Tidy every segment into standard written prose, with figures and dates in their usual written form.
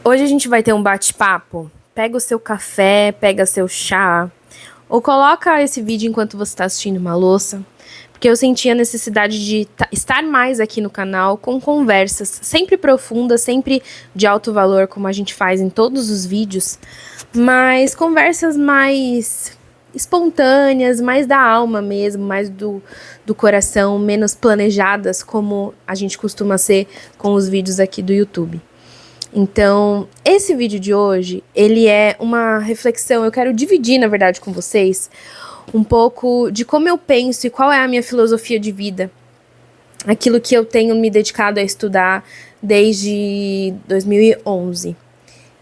Hoje a gente vai ter um bate-papo. Pega o seu café, pega seu chá, ou coloca esse vídeo enquanto você está assistindo uma louça, porque eu senti a necessidade de estar mais aqui no canal com conversas sempre profundas, sempre de alto valor, como a gente faz em todos os vídeos, mas conversas mais espontâneas, mais da alma mesmo, mais do coração, menos planejadas, como a gente costuma ser com os vídeos aqui do YouTube. Então, esse vídeo de hoje, ele é uma reflexão, eu quero dividir, na verdade, com vocês, um pouco de como eu penso e qual é a minha filosofia de vida. Aquilo que eu tenho me dedicado a estudar desde 2011,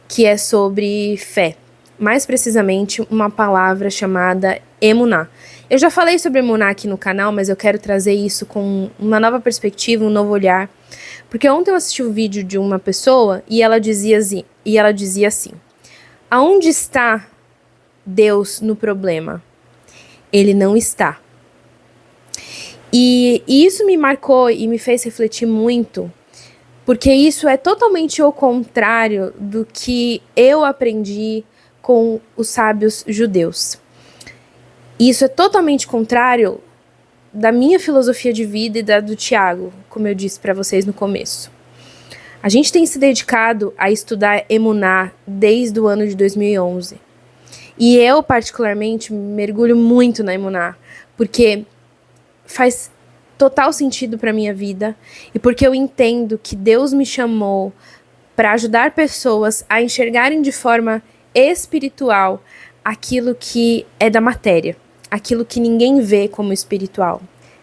que é sobre fé. Mais precisamente, uma palavra chamada emuná. Eu já falei sobre emuná aqui no canal, mas eu quero trazer isso com uma nova perspectiva, um novo olhar. Porque ontem eu assisti um vídeo de uma pessoa e ela dizia assim: aonde está Deus no problema? Ele não está. E isso me marcou e me fez refletir muito, porque isso é totalmente o contrário do que eu aprendi com os sábios judeus. Isso é totalmente contrário da minha filosofia de vida e da do Tiago, como eu disse para vocês no começo. A gente tem se dedicado a estudar emuná desde o ano de 2011. E eu, particularmente, mergulho muito na emuná, porque faz total sentido para minha vida e porque eu entendo que Deus me chamou para ajudar pessoas a enxergarem de forma espiritual aquilo que é da matéria, aquilo que ninguém vê como espiritual.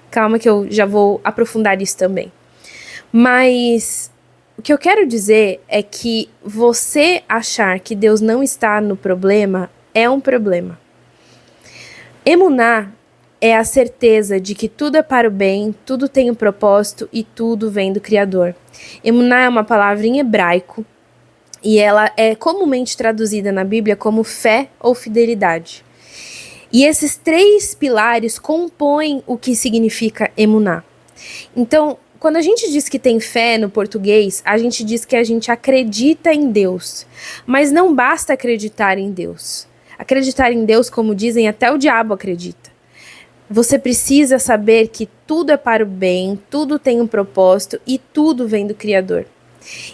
Calma que eu já vou aprofundar isso também. Mas o que eu quero dizer é que você achar que Deus não está no problema é um problema. Emuná é a certeza de que tudo é para o bem, tudo tem um propósito e tudo vem do Criador. Emuná é uma palavra em hebraico e ela é comumente traduzida na Bíblia como fé ou fidelidade. E esses três pilares compõem o que significa emuná. Então, quando a gente diz que tem fé no português, a gente diz que a gente acredita em Deus. Mas não basta acreditar em Deus. Acreditar em Deus, como dizem, até o diabo acredita. Você precisa saber que tudo é para o bem, tudo tem um propósito e tudo vem do Criador.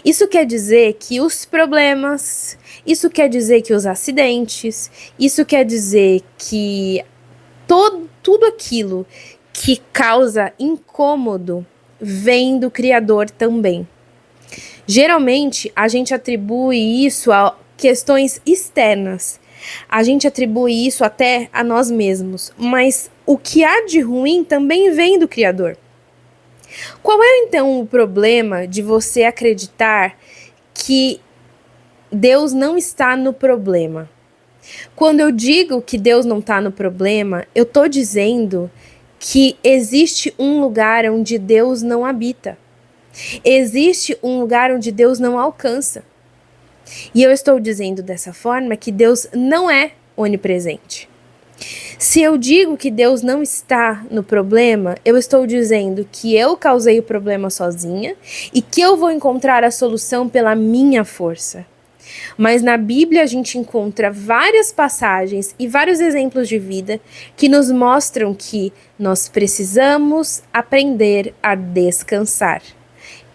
Isso quer dizer que os problemas, isso quer dizer que os acidentes, isso quer dizer que tudo aquilo que causa incômodo vem do Criador também. Geralmente, a gente atribui isso a questões externas. A gente atribui isso até a nós mesmos. Mas o que há de ruim também vem do Criador. Qual é, então, o problema de você acreditar que Deus não está no problema? Quando eu digo que Deus não está no problema, eu estou dizendo que existe um lugar onde Deus não habita. Existe um lugar onde Deus não alcança. E eu estou dizendo dessa forma que Deus não é onipresente. Se eu digo que Deus não está no problema, eu estou dizendo que eu causei o problema sozinha e que eu vou encontrar a solução pela minha força. Mas na Bíblia a gente encontra várias passagens e vários exemplos de vida que nos mostram que nós precisamos aprender a descansar.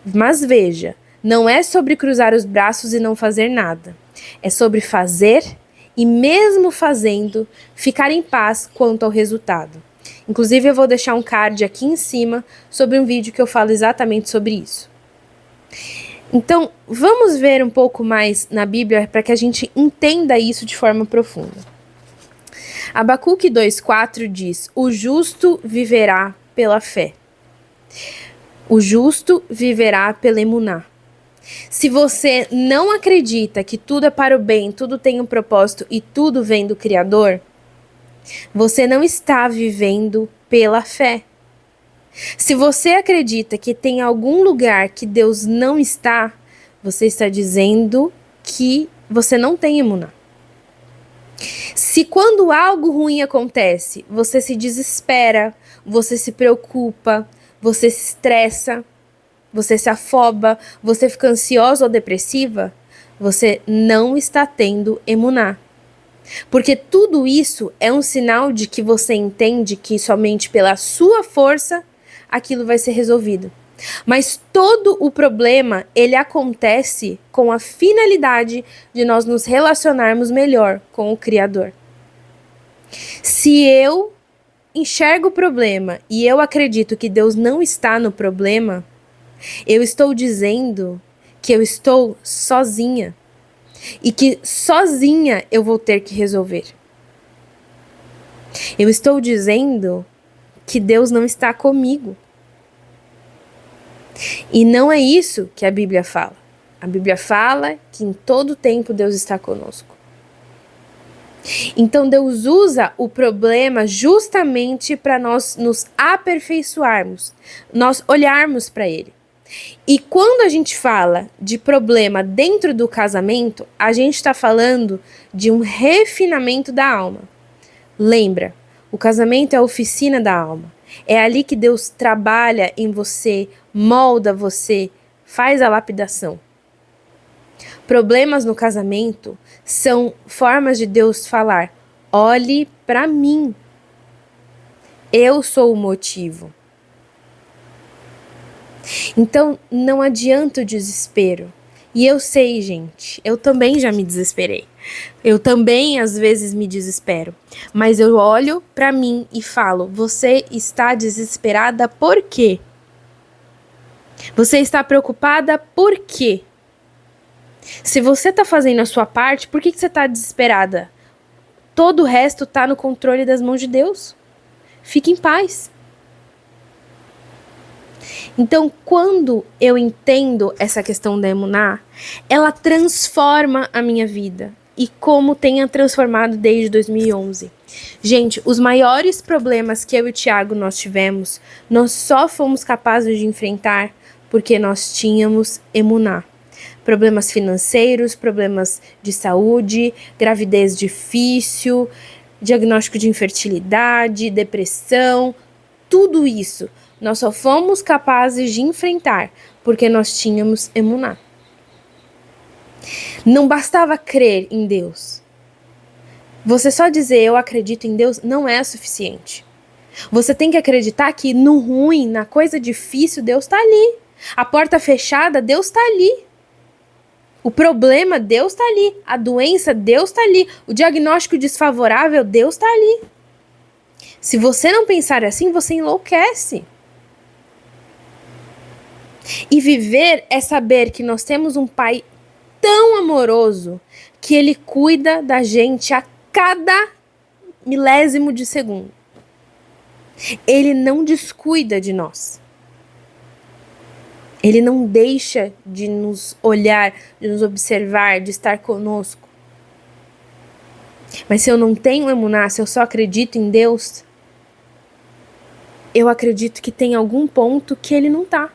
Mas veja, não é sobre cruzar os braços e não fazer nada. É sobre fazer e mesmo fazendo, ficar em paz quanto ao resultado. Inclusive eu vou deixar um card aqui em cima sobre um vídeo que eu falo exatamente sobre isso. Então, vamos ver um pouco mais na Bíblia para que a gente entenda isso de forma profunda. Abacuque 2,4 diz: o justo viverá pela fé. O justo viverá pela emuná. Se você não acredita que tudo é para o bem, tudo tem um propósito e tudo vem do Criador, você não está vivendo pela fé. Se você acredita que tem algum lugar que Deus não está, você está dizendo que você não tem emuná. Se quando algo ruim acontece, você se desespera, você se preocupa, você se estressa, você se afoba, você fica ansiosa ou depressiva, você não está tendo emuná. Porque tudo isso é um sinal de que você entende que somente pela sua força aquilo vai ser resolvido. Mas todo o problema, ele acontece com a finalidade de nós nos relacionarmos melhor com o Criador. Se eu enxergo o problema e eu acredito que Deus não está no problema, eu estou dizendo que eu estou sozinha e que sozinha eu vou ter que resolver. Eu estou dizendo que Deus não está comigo. E não é isso que a Bíblia fala. A Bíblia fala que em todo tempo Deus está conosco. Então Deus usa o problema justamente para nós nos aperfeiçoarmos, nós olharmos para ele. E quando a gente fala de problema dentro do casamento, a gente está falando de um refinamento da alma. Lembra, o casamento é a oficina da alma. É ali que Deus trabalha em você, molda você, faz a lapidação. Problemas no casamento são formas de Deus falar: olhe para mim. Eu sou o motivo. Então, não adianta o desespero. E eu sei, gente, eu também já me desesperei. Eu também, às vezes, me desespero. Mas eu olho para mim e falo: você está desesperada por quê? Você está preocupada por quê? Se você está fazendo a sua parte, por que você está desesperada? Todo o resto está no controle das mãos de Deus. Fique em paz. Então, quando eu entendo essa questão da emuná, ela transforma a minha vida. E como tenha transformado desde 2011. Gente, os maiores problemas que eu e o Thiago nós tivemos, nós só fomos capazes de enfrentar porque nós tínhamos emuná. Problemas financeiros, problemas de saúde, gravidez difícil, diagnóstico de infertilidade, depressão, tudo isso nós só fomos capazes de enfrentar porque nós tínhamos emuná. Não bastava crer em Deus. Você só dizer eu acredito em Deus não é suficiente. Você tem que acreditar que no ruim, na coisa difícil, Deus está ali. A porta fechada, Deus está ali. O problema, Deus está ali. A doença, Deus está ali. O diagnóstico desfavorável, Deus está ali. Se você não pensar assim, você enlouquece. E viver é saber que nós temos um Pai tão amoroso que Ele cuida da gente a cada milésimo de segundo. Ele não descuida de nós. Ele não deixa de nos olhar, de nos observar, de estar conosco. Mas se eu não tenho emuná, se eu só acredito em Deus, eu acredito que tem algum ponto que Ele não tá.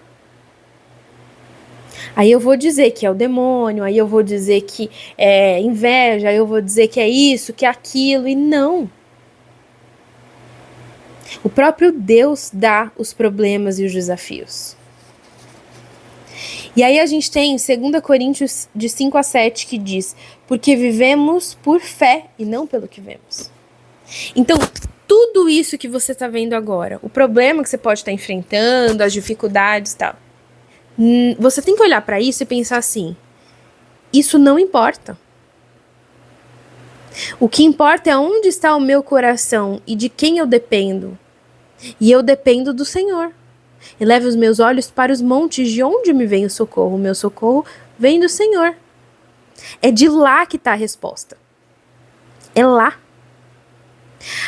Aí eu vou dizer que é o demônio, aí eu vou dizer que é inveja, aí eu vou dizer que é isso, que é aquilo, e não. O próprio Deus dá os problemas e os desafios. E aí a gente tem 2 Coríntios de 5 a 7 que diz: porque vivemos por fé e não pelo que vemos. Então, tudo isso que você está vendo agora, o problema que você pode estar enfrentando, as dificuldades e tal, você tem que olhar para isso e pensar assim: isso não importa. O que importa é onde está o meu coração e de quem eu dependo. E eu dependo do Senhor. E levo os meus olhos para os montes, de onde me vem o socorro. O meu socorro vem do Senhor. É de lá que está a resposta. É lá.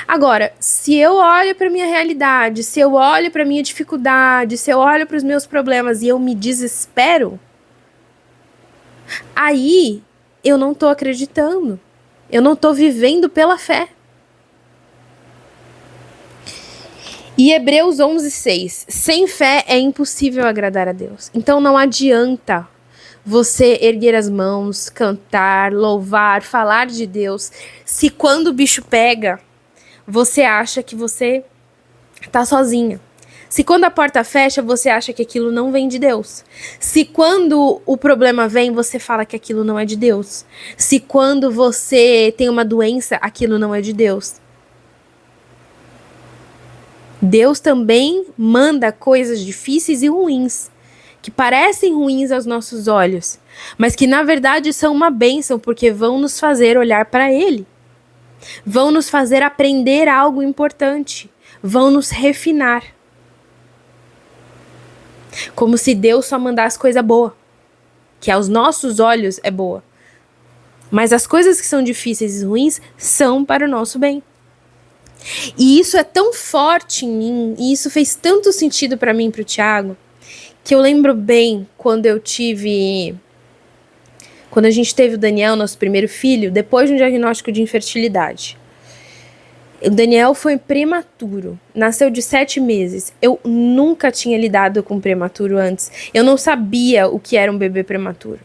Agora, se eu olho para a minha realidade, se eu olho para a minha dificuldade, se eu olho para os meus problemas e eu me desespero, aí eu não estou acreditando. Eu não estou vivendo pela fé. E Hebreus 11:6. Sem fé é impossível agradar a Deus. Então não adianta você erguer as mãos, cantar, louvar, falar de Deus, se quando o bicho pega, você acha que você tá sozinha. Se quando a porta fecha, você acha que aquilo não vem de Deus. Se quando o problema vem, você fala que aquilo não é de Deus. Se quando você tem uma doença, aquilo não é de Deus. Deus também manda coisas difíceis e ruins, que parecem ruins aos nossos olhos, mas que na verdade são uma bênção, porque vão nos fazer olhar para Ele. Vão nos fazer aprender algo importante. Vão nos refinar. Como se Deus só mandasse coisa boa, que aos nossos olhos é boa. Mas as coisas que são difíceis e ruins são para o nosso bem. E isso é tão forte em mim, e isso fez tanto sentido para mim e para o Thiago, que eu lembro bem quando a gente teve o Daniel, nosso primeiro filho, depois de um diagnóstico de infertilidade. O Daniel foi prematuro, nasceu de 7 meses. Eu nunca tinha lidado com prematuro antes. Eu não sabia o que era um bebê prematuro.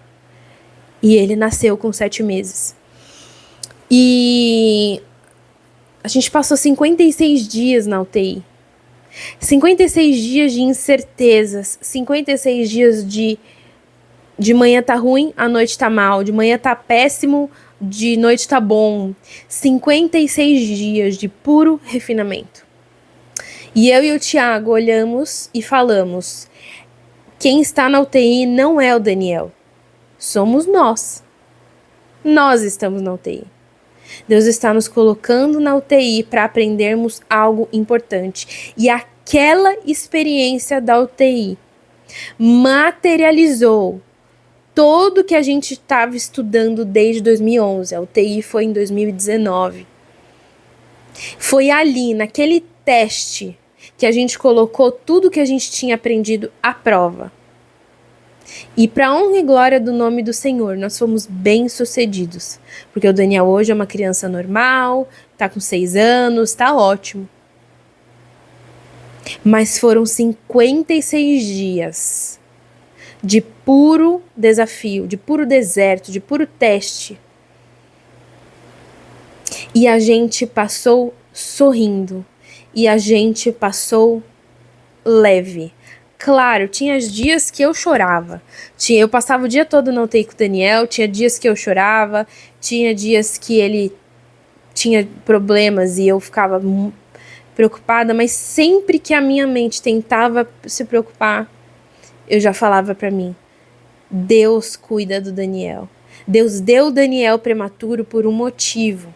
E ele nasceu com 7 meses. E a gente passou 56 dias na UTI. 56 dias de incertezas. 56 dias de manhã tá ruim, à noite tá mal. De manhã tá péssimo, de noite tá bom. 56 dias de puro refinamento. E eu e o Thiago olhamos e falamos: quem está na UTI não é o Daniel, somos nós. Nós estamos na UTI. Deus está nos colocando na UTI para aprendermos algo importante. E aquela experiência da UTI materializou tudo que a gente estava estudando desde 2011. A UTI foi em 2019. Foi ali, naquele teste, que a gente colocou tudo que a gente tinha aprendido à prova. E para honra e glória do nome do Senhor, nós fomos bem-sucedidos. Porque o Daniel hoje é uma criança normal, tá com 6 anos, tá ótimo. Mas foram 56 dias de puro desafio, de puro deserto, de puro teste. E a gente passou sorrindo. E a gente passou leve. Claro, tinha dias que eu chorava. Eu passava o dia todo na UTI com o Daniel, tinha dias que eu chorava, tinha dias que ele tinha problemas e eu ficava preocupada, mas sempre que a minha mente tentava se preocupar, eu já falava pra mim: Deus cuida do Daniel. Deus deu o Daniel prematuro por um motivo.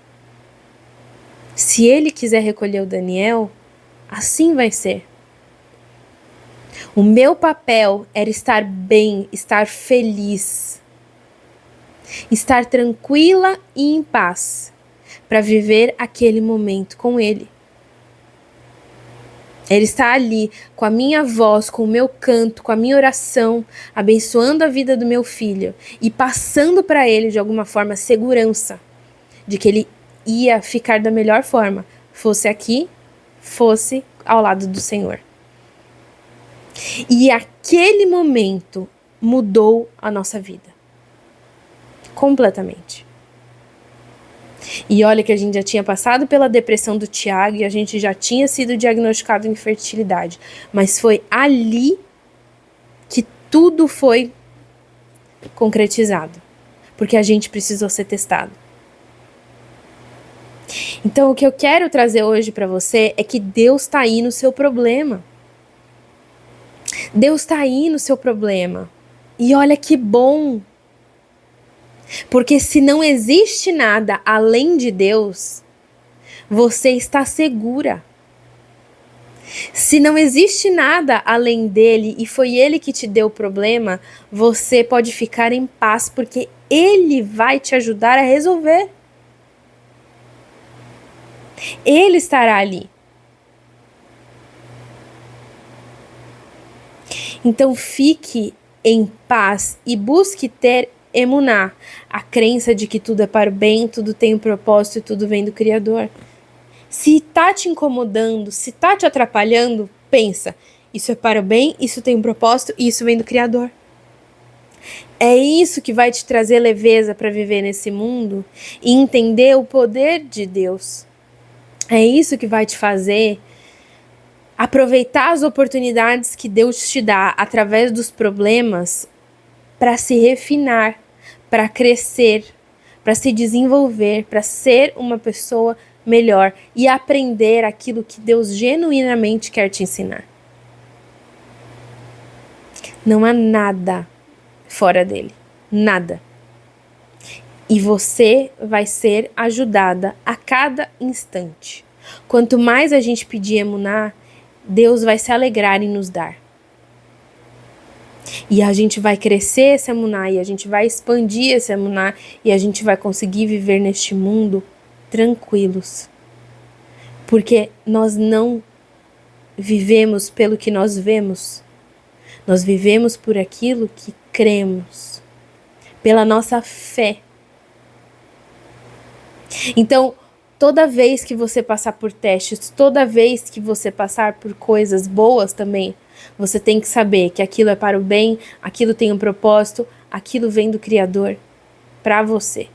Se ele quiser recolher o Daniel, assim vai ser. O meu papel era estar bem, estar feliz, estar tranquila e em paz, para viver aquele momento com ele. Ele está ali, com a minha voz, com o meu canto, com a minha oração, abençoando a vida do meu filho e passando para ele, de alguma forma, segurança de que ele ia ficar da melhor forma, fosse aqui, fosse ao lado do Senhor. E aquele momento mudou a nossa vida. Completamente. E olha que a gente já tinha passado pela depressão do Thiago e a gente já tinha sido diagnosticado em infertilidade. Mas foi ali que tudo foi concretizado. Porque a gente precisou ser testado. Então o que eu quero trazer hoje para você é que Deus está aí no seu problema. Deus está aí no seu problema. E olha que bom. Porque se não existe nada além de Deus, você está segura. Se não existe nada além dele e foi ele que te deu o problema, você pode ficar em paz, porque ele vai te ajudar a resolver. Ele estará ali. Então fique em paz e busque ter emuná, a crença de que tudo é para o bem, tudo tem um propósito e tudo vem do Criador. Se tá te incomodando, se tá te atrapalhando, pensa: isso é para o bem, isso tem um propósito e isso vem do Criador. É isso que vai te trazer leveza para viver nesse mundo e entender o poder de Deus. É isso que vai te fazer aproveitar as oportunidades que Deus te dá através dos problemas para se refinar, para crescer, para se desenvolver, para ser uma pessoa melhor e aprender aquilo que Deus genuinamente quer te ensinar. Não há nada fora dele, nada. E você vai ser ajudada a cada instante. Quanto mais a gente pedir emuná, Deus vai se alegrar em nos dar. E a gente vai crescer esse emuná, e a gente vai expandir esse emuná, e a gente vai conseguir viver neste mundo tranquilos. Porque nós não vivemos pelo que nós vemos. Nós vivemos por aquilo que cremos. Pela nossa fé. Então, toda vez que você passar por testes, toda vez que você passar por coisas boas também, você tem que saber que aquilo é para o bem, aquilo tem um propósito, aquilo vem do Criador para você.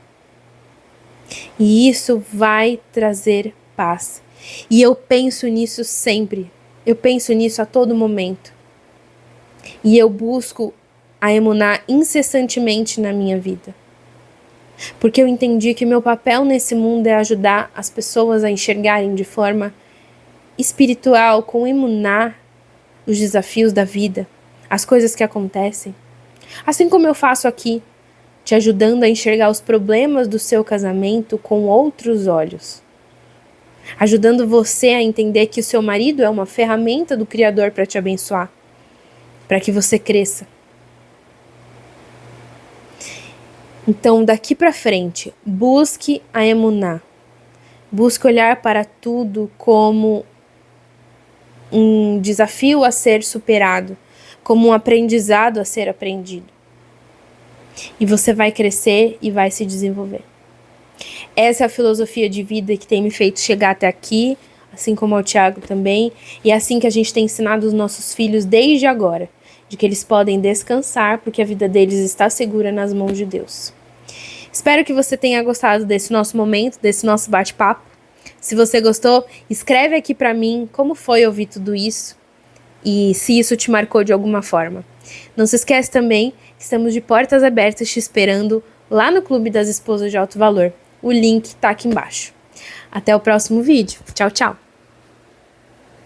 E isso vai trazer paz. E eu penso nisso sempre. Eu penso nisso a todo momento. E eu busco a emuná incessantemente na minha vida. Porque eu entendi que meu papel nesse mundo é ajudar as pessoas a enxergarem de forma espiritual, com emuná, os desafios da vida, as coisas que acontecem. Assim como eu faço aqui, te ajudando a enxergar os problemas do seu casamento com outros olhos. Ajudando você a entender que o seu marido é uma ferramenta do Criador para te abençoar, para que você cresça. Então, daqui para frente, busque a emuná. Busque olhar para tudo como um desafio a ser superado, como um aprendizado a ser aprendido. E você vai crescer e vai se desenvolver. Essa é a filosofia de vida que tem me feito chegar até aqui, assim como ao Thiago também, e é assim que a gente tem ensinado os nossos filhos desde agora, de que eles podem descansar porque a vida deles está segura nas mãos de Deus. Espero que você tenha gostado desse nosso momento, desse nosso bate-papo. Se você gostou, escreve aqui pra mim como foi ouvir tudo isso e se isso te marcou de alguma forma. Não se esquece também que estamos de portas abertas te esperando lá no Clube das Esposas de Alto Valor. O link tá aqui embaixo. Até o próximo vídeo. Tchau, tchau!